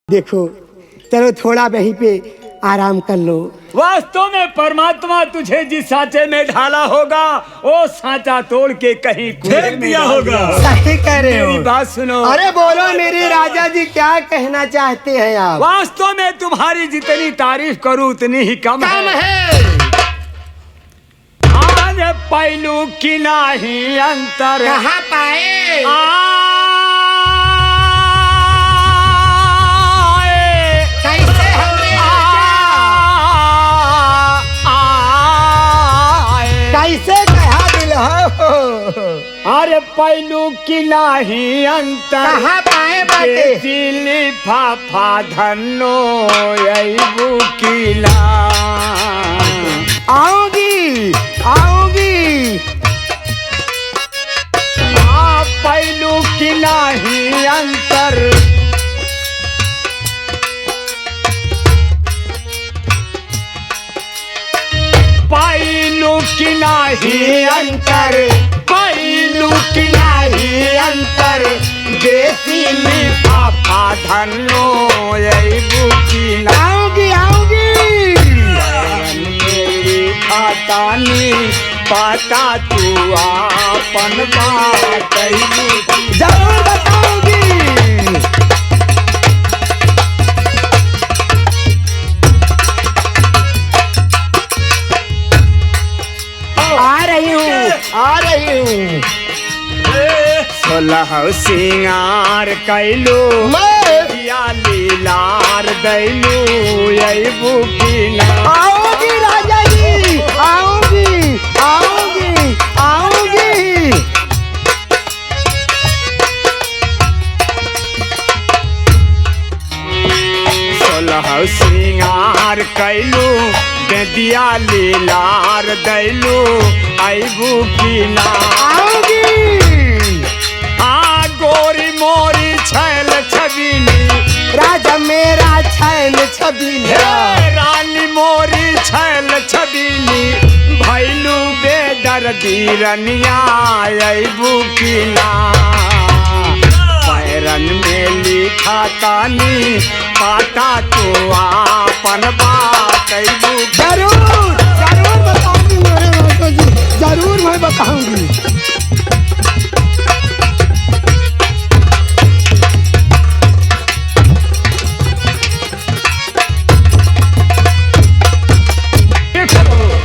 देखो चलो थोड़ा वहीं पे आराम कर लो। वास्तव में परमात्मा तुझे जिस सांचे में ढाला होगा वो सांचा तोड़ के कहीं फेंक दिया होगा। सही कह रहे हो। मेरी बात सुनो। अरे बोलो मेरे राजा जी, क्या कहना चाहते हैं आप? वास्तव में तुम्हारी जितनी तारीफ करूं उतनी ही कम है। आज पहलू की नहीं अंतर कहाँ पाए? कैसे हमने कैसे कहा दिल हो? अरे पहलू की नहीं अंतर कहाँ पाए बाटे? दिल फाफा धनो यही किला। आऊंगी आऊंगी। पहलू की नहीं अंतर पहलू की नहीं अंतर पहलू की नहीं अंतर देसी लिफाफा धनो यही बुकिला। आऊंगी आऊंगी। खातानी पाता तू आपन बात जरूर बताऊंगी। आ रही हूँ। सोलह सिंगार कैलू या लीलार दैलू यही बुकिला। आऊंगी राजा जी, आऊंगी आऊंगी आऊंगी। सोलह सिंगार कैलू दे दिया लीलार दैलू आईबू किला। आऊंगी। गोरी मोरी छैल छबीली राजा मेरा छैल छबीली। रानी मोरी छैल छबीली भैलू बेदर्दी रनिया आईबू किला। पैरन में लिखा तानी पाता तो आपन बात आईबू। जरूर जरूर बताऊंगी मेरे राजा जी, जरूर मैं बताऊंगी।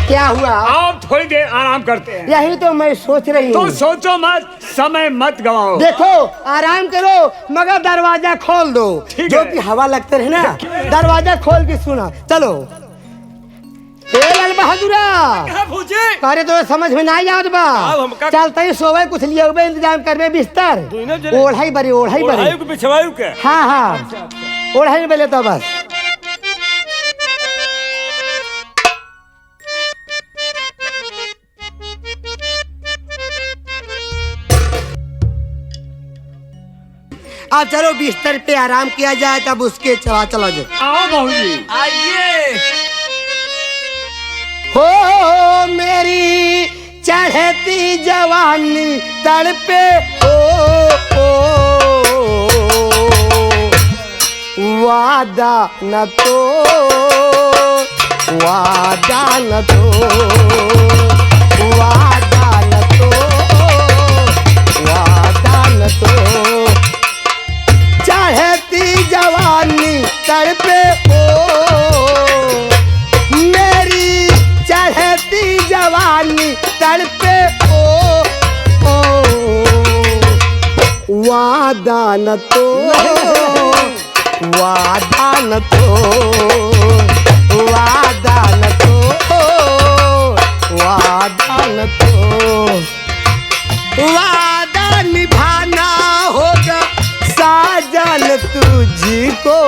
क्या हुआ? आप थोड़ी देर आराम करते हैं। यही तो मैं सोच रही तो हूँ। सोचो मत, समय मत गवाओ। देखो आराम करो मगर दरवाजा खोल दो। ठीक जो है। कि हवा लगते रहे ना, दरवाजा खोल के सुना। चलो लाल बहादुरा, अरे तो समझ में नहीं आवत बा। चलते ही सोवे कुछ लिए हुए इंतजाम करवे बिस्तर ओढ़ाई बड़ी ओढ़ाई बड़ी। हाँ हाँ ओढ़ाई में लेता बस। अब चलो बिस्तर पे आराम किया जाए, तब उसके चला चला जाए। आओ बहू जी आइए। हो मेरी चढ़ती जवानी तड़पे वादा न तो वादा न तो वादा न तो वादा न तो चढ़ती जवानी तड़पे मेरी चढ़ती जवानी तड़पे वादा न तो वादा न तो वादा न तो वादा न तो वादा निभाना होगा साजन तुझको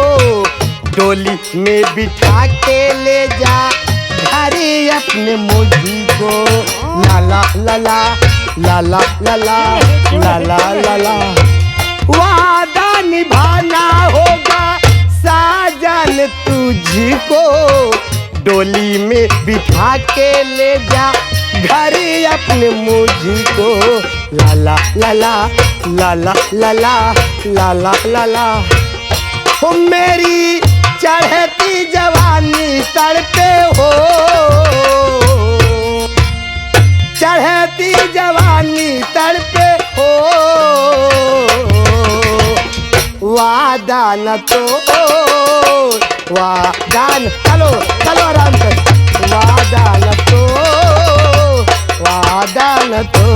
डोली में बिठा के ले जा घरे अपने मुझी को। लाला लाला लाला लाला लाला लाला वादा निभाना होगा साजन तुझको डोली में बिठा के ले जा घरे अपने मुझको। लाला लाला लाला लाला लाला लाला हो मेरी चढ़ती जवानी तड़पे हो, चढ़ती जवानी तड़पे हो, वादा न तो वादा न, चलो चलो आराम कर, वादा न तो वादा न तो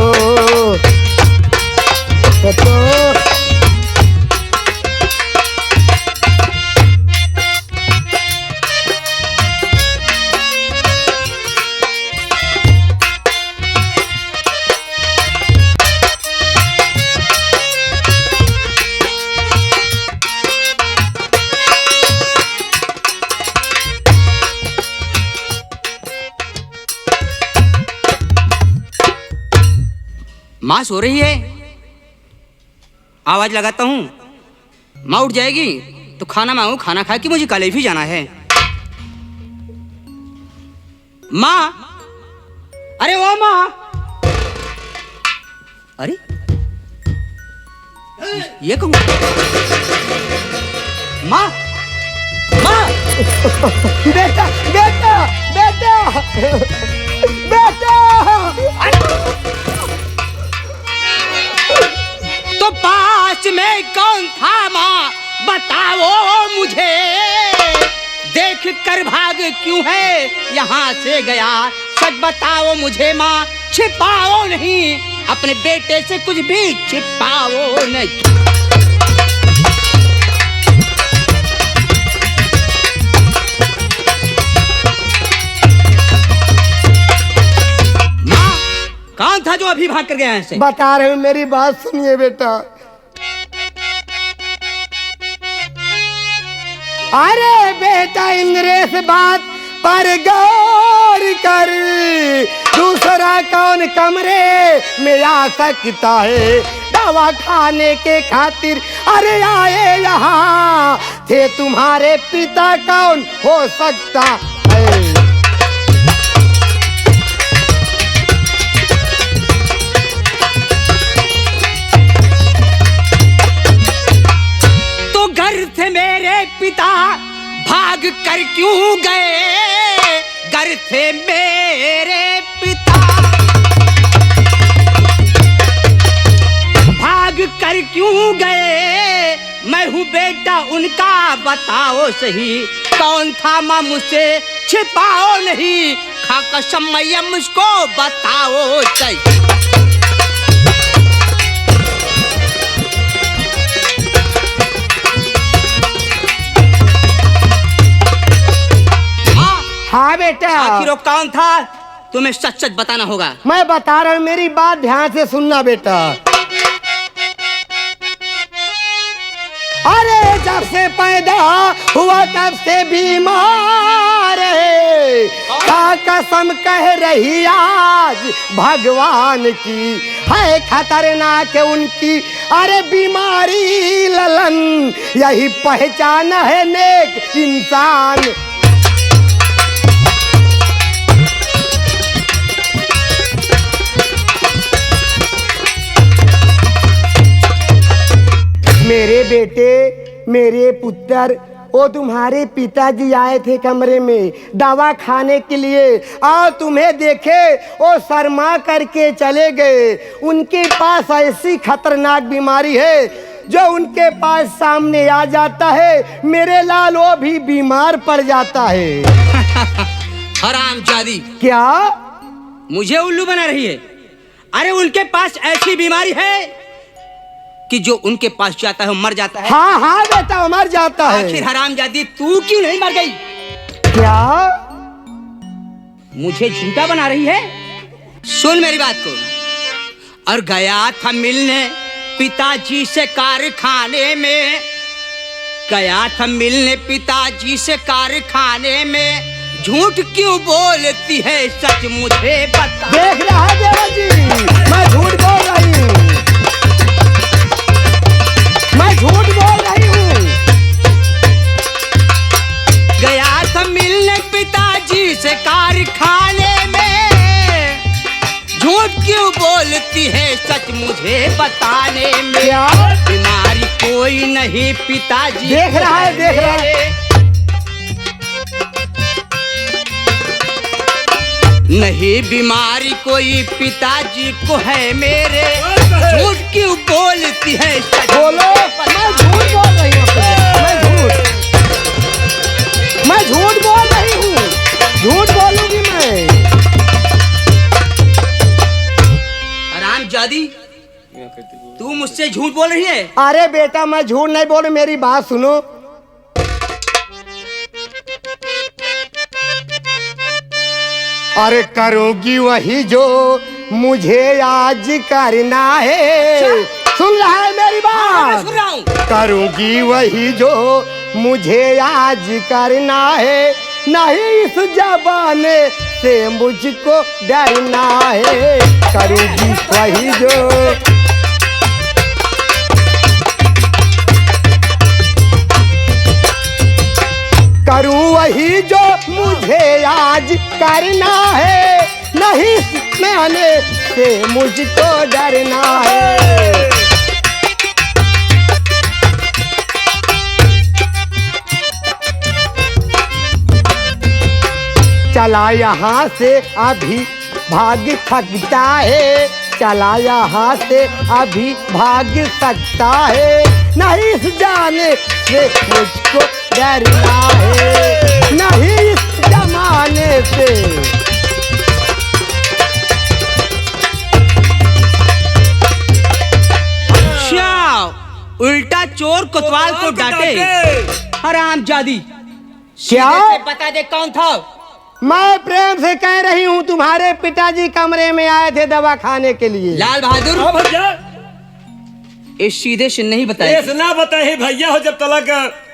माँ सो रही है, आवाज लगाता हूँ, माँ उठ जाएगी तो खाना मांगू, खाना खा के मुझे कॉलेज भी जाना है। माँ, अरे वो माँ, अरे ये कौन? माँ, माँ, बेटा बेटा बेटा बेटा, तो पास में कौन था माँ, बताओ मुझे, देख कर भाग क्यों है यहाँ से गया, सच बताओ मुझे माँ, छिपाओ नहीं, अपने बेटे से कुछ भी छिपाओ नहीं। माँ, कौन था जो अभी भाग कर गया ऐसे? बता रहे हो, मेरी बात सुनिए बेटा। अरे बेटा इंद्रेश बात पर गौर कर, दूसरा कौन कमरे में आ सकता है, दवा खाने के खातिर अरे आए यहाँ थे तुम्हारे पिता, कौन हो सकता है। तो घर से मेरे पिता भाग कर क्यों गए, घर से मेरे पिता भाग कर क्यों गए, मैं हूँ बेटा उनका, बताओ सही, कौन था माँ मुझसे छिपाओ नहीं, खा कसम मैया मुझको बताओ सही। हाँ बेटा, आखिर वो कौन था, तुम्हें सच सच बताना होगा। मैं बता रहा हूँ, मेरी बात ध्यान से सुनना बेटा। अरे जब से पैदा हुआ तब से बीमार है, का कसम कह रही आज भगवान की, है खतरनाक उनकी अरे बीमारी ललन, यही पहचान है नेक इंसान। मेरे बेटे, मेरे पुत्र, वो तुम्हारे पिताजी आए थे कमरे में दवा खाने के लिए, और तुम्हें देखे वो शर्मा करके चले गए। उनके पास ऐसी खतरनाक बीमारी है जो उनके पास सामने आ जाता है, मेरे लाल वो भी बीमार पड़ जाता है। हरामजादी, क्या मुझे उल्लू बना रही है? अरे उनके पास ऐसी बीमारी है कि जो उनके पास जाता है वो मर जाता है। हाँ हाँ बेटा, मर जाता है। आखिर हरामजादी तू क्यों नहीं मर गई? क्या मुझे झूठा बना रही है? सुन मेरी बात को। और गया था मिलने पिताजी से कारखाने में, गया था मिलने पिताजी से कारखाने में, झूठ क्यों बोलती है सच मुझे बता। देख रहा है देवा जी, मैं झूठ बोल रही हूँ, मैं झूठ बोल रही हूँ। गया था मिलने पिताजी से कारखाने में, झूठ क्यों बोलती है सच मुझे बताने में। क्या? बीमारी को कोई नहीं पिताजी देख रहा है, देख रहा है। नहीं बीमारी कोई पिताजी को है मेरे, झूठ क्यों बोलती है? बोलो, मैं झूठ बोल रही हूँ, मैं झूठ बोल रही हूँ, झूठ बोलूंगी मैं। हरामजादी, तू मुझसे झूठ बोल रही है? अरे बेटा मैं झूठ नहीं बोल, मेरी बात सुनो। अरे करूंगी वही जो मुझे आज करना है। सुन रहा है मेरी बात? सुन रहा हूँ। करूंगी वही जो मुझे आज करना है, नहीं इस जमाने से मुझको डरना है। करूंगी वही जो करूं वही जो मुझे आज करना है, नहीं जमाने से मुझको डरना है। चला यहाँ से अभी भाग सकता है, चला यहाँ से अभी भाग सकता है, नहीं इस जाने से मुझको डरना है, नहीं इस जमाने से। अच्छा, उल्टा चोर कोतवाल को डांटे। हरामजादी, क्या? सीधे से बता दे कौन था? मैं प्रेम से कह रही हूँ, तुम्हारे पिताजी कमरे में आए थे दवा खाने के लिए। लाल बहादुर, हाँ भैया, इस सीधे से नहीं बताया। ऐसे ना बताए भैया हो, जब तलक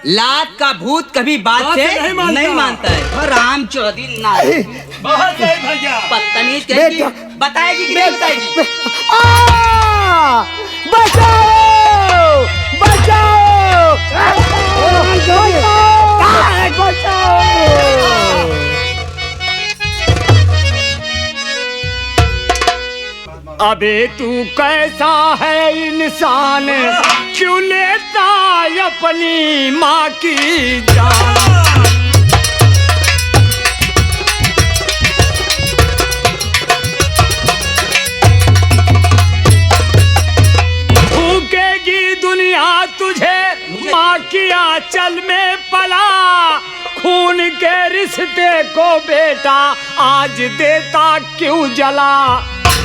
लात का भूत कभी बात से नहीं मानता है। हराम चौधरी ना बहुत सही भैया। बदतमीज कहेगी, बताएगी कि नहीं बताएगी? बचाओ बचाओ बचाओ। अबे तू कैसा है इंसान, क्यों लेता अपनी माँ की जान? फूकेगी दुनिया तुझे, माँ की आंचल में पला, खून के रिश्ते को बेटा आज देता क्यों जला?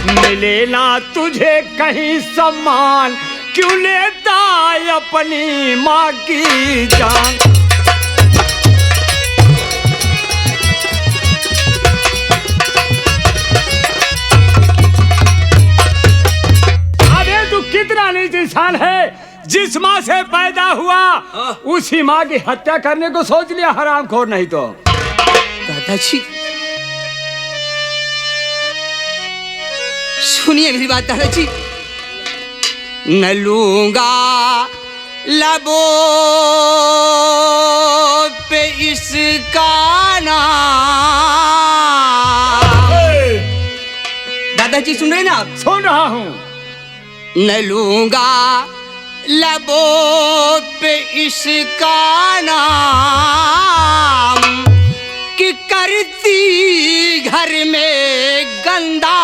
मिले ना तुझे कहीं सम्मान, क्यों लेता अपनी माँ की जान? अरे तू कितना नीच इंसान है, जिस माँ से पैदा हुआ उसी माँ की हत्या करने को सोच लिया हरामखोर। नहीं तो दादाजी सुनिए मेरी बात दादाजी। न लूंगा लबों पे इसका नाम। दादाजी सुन रहे ना आप? सुन रहा हूँ। न लूंगा लबों पे इसका नाम, कि करती घर में गंदा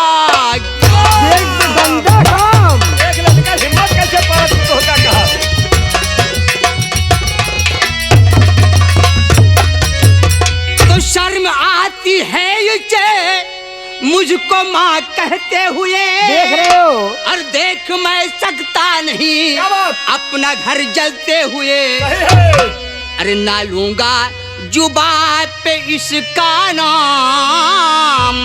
गंदा काम। एक लड़का हिम्मत कैसे पड़ा तू होता कहा? तो शर्म आती है ये मुझको माँ कहते हुए। देख रहे हो? और देख मैं सकता नहीं अपना घर जलते हुए। अरे ना लूंगा जुबान पे इसका नाम,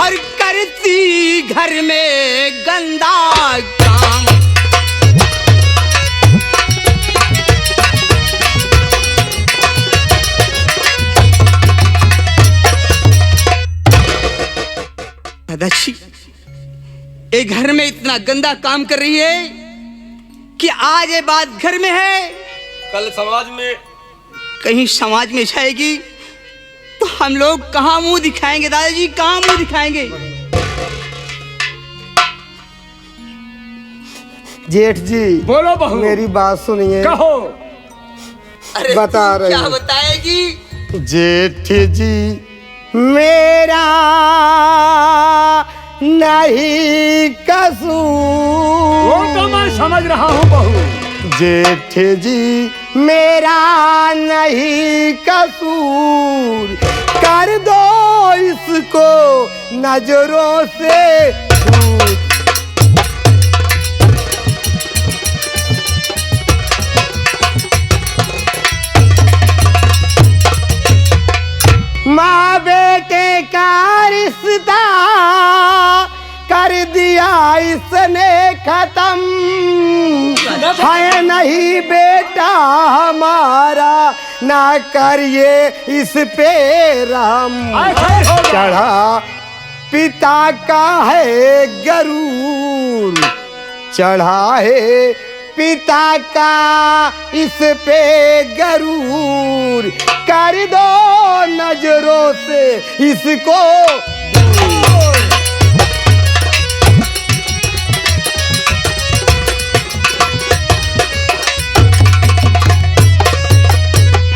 और करती घर में गंदा काम। दादाजी ये घर में इतना गंदा काम कर रही है कि आज ये बात घर में है, कल समाज में, कहीं समाज में जाएगी तो हम लोग कहाँ मुंह दिखाएंगे? दादाजी कहाँ मुंह दिखाएंगे? जेठ जी बोलो बहू। मेरी बात सुनिए। कहो। अरे बता तू रही क्या हूँ। बताएगी? जेठ जी मेरा नहीं वो कसूर। तो मैं समझ रहा हूँ बहू। जेठ जी मेरा नहीं कसूर, कर दो इसको नजरों से दूर। माँ बेटे का रिश्ता कर दिया इसने खत्म, है नहीं बेटा हमारा ना करिए इस पे रहम। ऐसा ही होगा। चढ़ा पिता का है गरूर, चढ़ा है पिता का इस पे गरूर, कर दो नजरों से इसको दूर।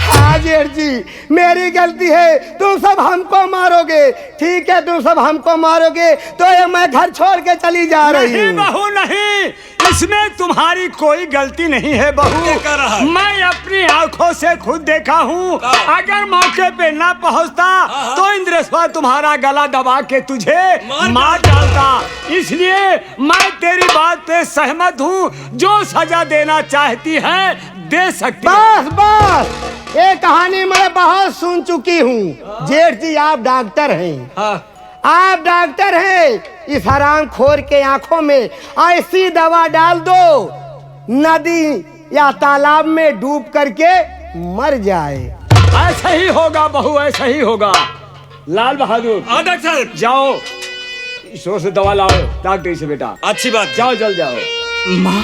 हाँ जेठ जी मेरी गलती है, तुम सब हमको मारोगे, ठीक है तुम सब हमको मारोगे तो ये मैं घर छोड़ के चली जा रही नहीं हूँ। बहू नहीं, इसमें तुम्हारी कोई गलती नहीं है बहू। मैं अपनी आंखों से खुद देखा हूँ। अगर मौके पे ना पहुँचता तो इंद्रेश्वर तुम्हारा गला दबा के तुझे मार डालता। इसलिए मैं तेरी बात पे सहमत हूँ, जो सजा देना चाहती है दे सकती है। बस बस ये कहानी मैं बहुत सुन चुकी हूँ। जेठ जी आप डॉक्टर हैं, आप डॉक्टर हैं, इस हरामखोर के आंखों में ऐसी दवा डाल दो नदी या तालाब में डूब करके मर जाए। ऐसा ही होगा बहू, ऐसा ही होगा। लाल बहादुर डॉक्टर साहब जाओ, ईश्वर से दवा लाओ डॉक्टर से। बेटा अच्छी बात। जाओ जल्द जाओ। माँ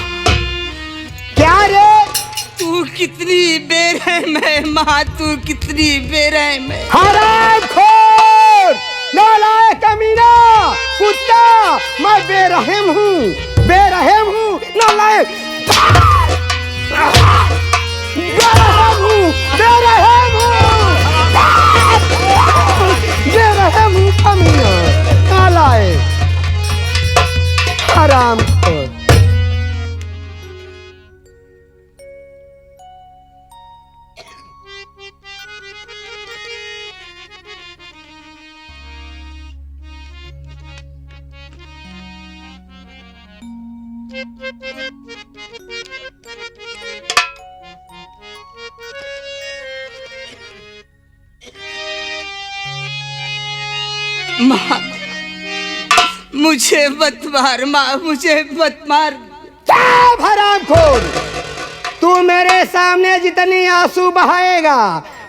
क्या रे तू कितनी बेरहम है माँ, तू कितनी बेरहम है। हरामखोर नालायक कमीना कुत्ता, मैं बेरहम हूँ, बेरहम हूँ, नालायक बेरहम हूँ, बेरहम हूँ, बेरहम हूँ कमीना नालायक हरामखोर। माँ मुझे मत मार, माँ मुझे मत मार। चुप हरामखोर, तू मेरे सामने जितनी आंसू बहाएगा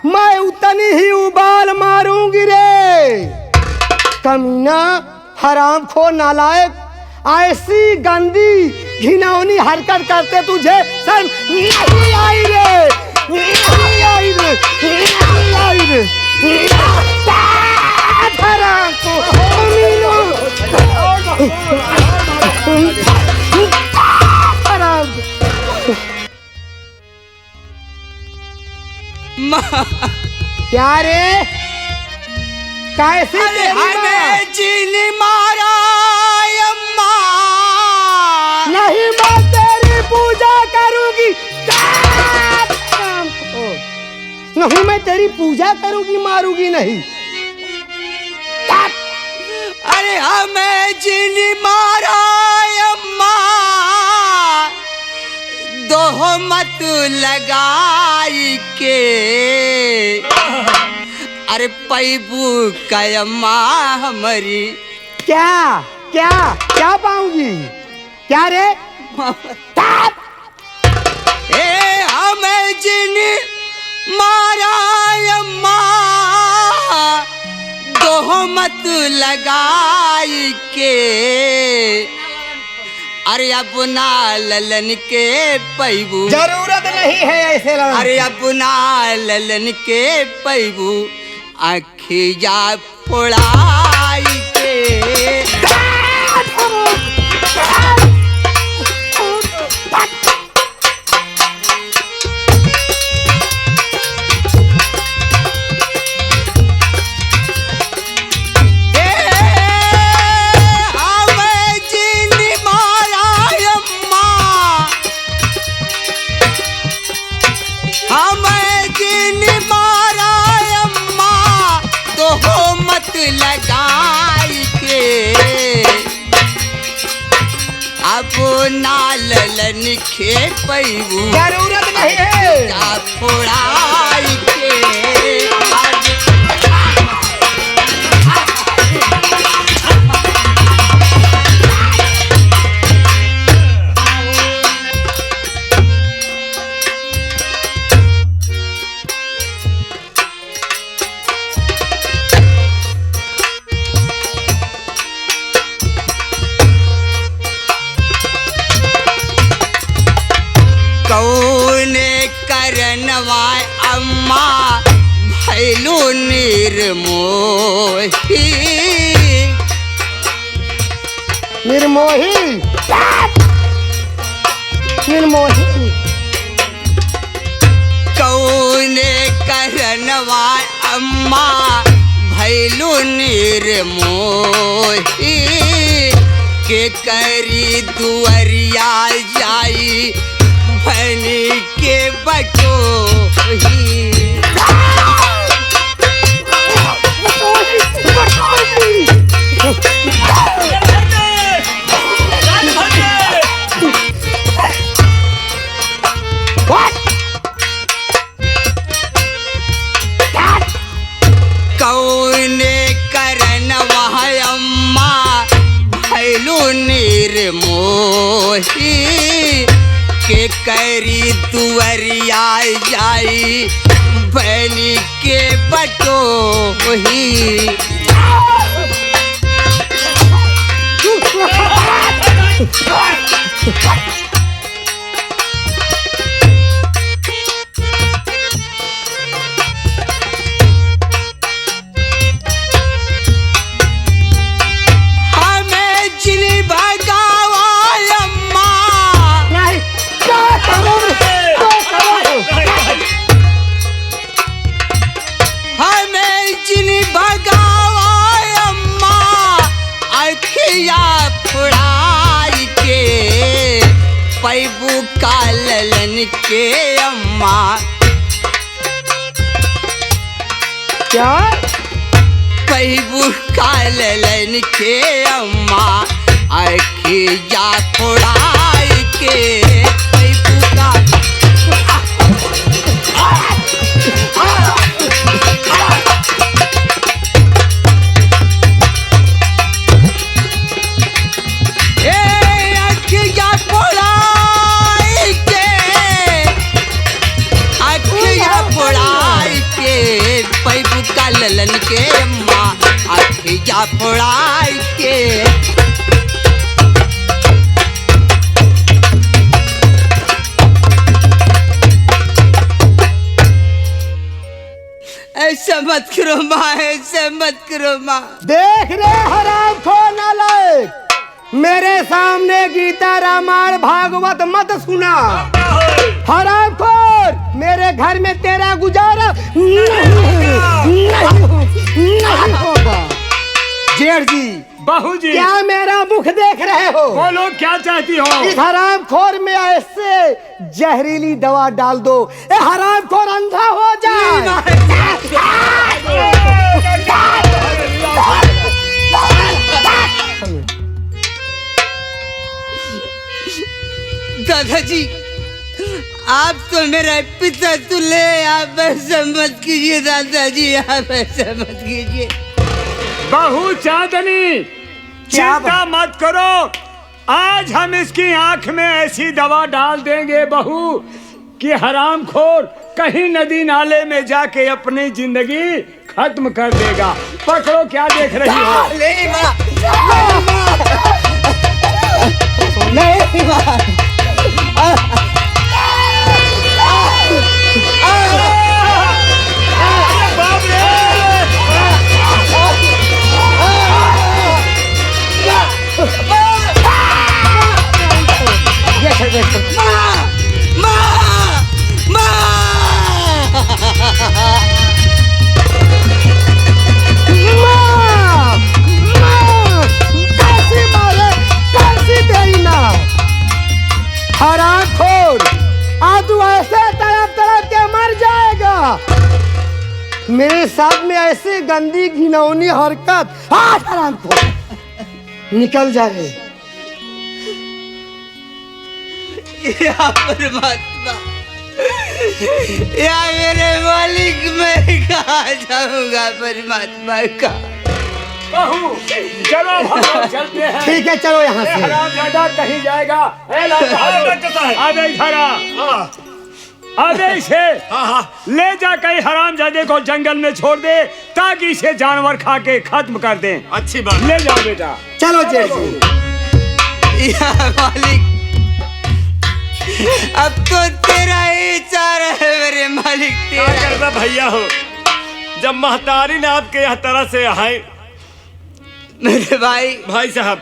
मैं उतनी ही उबाल मारूंगी रे कमीना हरामखोर नालायक। ऐसी गंदी घिनौनी हरकत करते तुझे शर्म नहीं आई रे, नहीं आई रे, नहीं आई रे। हरामखोर कमीना हरामखोर। माँ क्या रे कैसी अरे तेरी माँ? हमें जीनी मारा अम्मा। नहीं मैं तेरी पूजा करूंगी। नहीं मैं तेरी पूजा करूंगी, मारूंगी नहीं। अरे हमें जीनी मारा अम्मा, दो मत लगाई के। अरे पैबू कयम्मा हमारी। क्या क्या क्या पाऊंगी? क्या रे? ए हमें जीनी मारा अम्मा, दो मत लगाई के। अरे अपना ललन के पैबू, जरूरत नहीं है ऐसे लड़ने। अरे अपना ललन के पैबू, अखिया फोड़ाई के। अब ना ललन के पैबू जरूरत नहीं है। जा फोड़ाई के आज कौने करनवा अम्मा भैलू निर्मोही निर्मोही निर्मोही कौने करनवा अम्मा भैलू निर्मोही के करी दुअरिया जाई भनी के बटोही कौने करनवा अम्मा भैलू निर्मोही के करी दुअरिया जाई बनी के बटोही पैबू का ललन के अम्मा क्या पैबू का ललन के अम्मा अखिया फोड़ाई के पैबू का ललन के अम्मा अखिया फोड़ाई के ऐसा मत करो माँ, ऐसा मत करो माँ। देख रे हराम खो नालायक, मेरे सामने गीता रामायण भागवत मत सुना। हराम खोर, मेरे घर में तेरा गुजारा नहीं होगा। जेठ जी, बहू जी, क्या मेरा मुख देख रहे हो? बोलो क्या चाहती हो? इस हराम खोर में ऐसे जहरीली दवा डाल दो, ये हराम खोर अंधा हो जाए। दादाजी, आप तो मेरा पिता तुल्य, आप ऐसा मत कीजिए दादाजी, आप ऐसा मत कीजिए। बहू चांदनी, चिंता मत करो, आज हम इसकी आंख में ऐसी दवा डाल देंगे बहू कि हरामखोर कहीं नदी नाले में जाके अपनी जिंदगी खत्म कर देगा। पकड़ो, क्या देख रही हो? नहीं माँ, नहीं माँ, मेरे साथ में ऐसे गंदी घिनौनी हरकत, निकल जाए। या परमात्मा, या मेरे मालिक, मैं कहाँ जाऊंगा परमात्मा का। बहू चलो हम लोग चलते हैं। ठीक है चलो यहाँ से। हरामजादा कहीं जाएगा। ए लाल बहादुर, आबे इधर आ। आबे इसे ले जा कहीं हरामजादे को जंगल में छोड़ दे ताकि इसे जानवर खा के खत्म कर दें। अच्छी बात। ले जाओ बेटा। चलो जेठ जी। या मालिक, अब तो तेरा ही चारा है मेरे मालिक, क्या तेरा। करना भैया हो, जब महतारी ने आपके यहाँ तरह से आए। मेरे भाई साहब,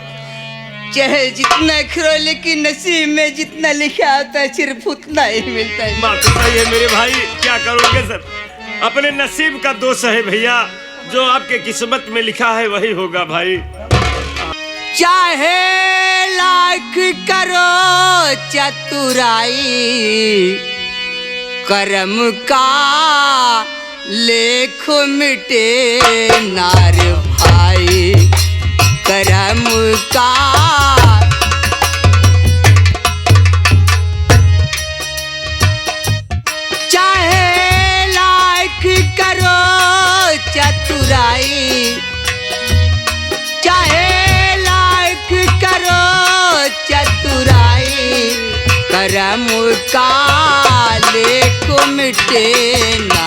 चाहे जितना खरो, लेकिन नसीब में जितना लिखा होता है सिर्फ उतना ही मिलता है। बात तो सही है मेरे भाई, क्या करोगे सर, अपने नसीब का दोष है भैया, जो आपके किस्मत में लिखा है वही होगा भाई। चाहे लाख करो चतुराई, कर्म का लेख मिटे नार भाई, कर्म का। चाहे लाख करो चतुराई, चाहे लाख करो चतुराई, कर्म का लेख मिटे ना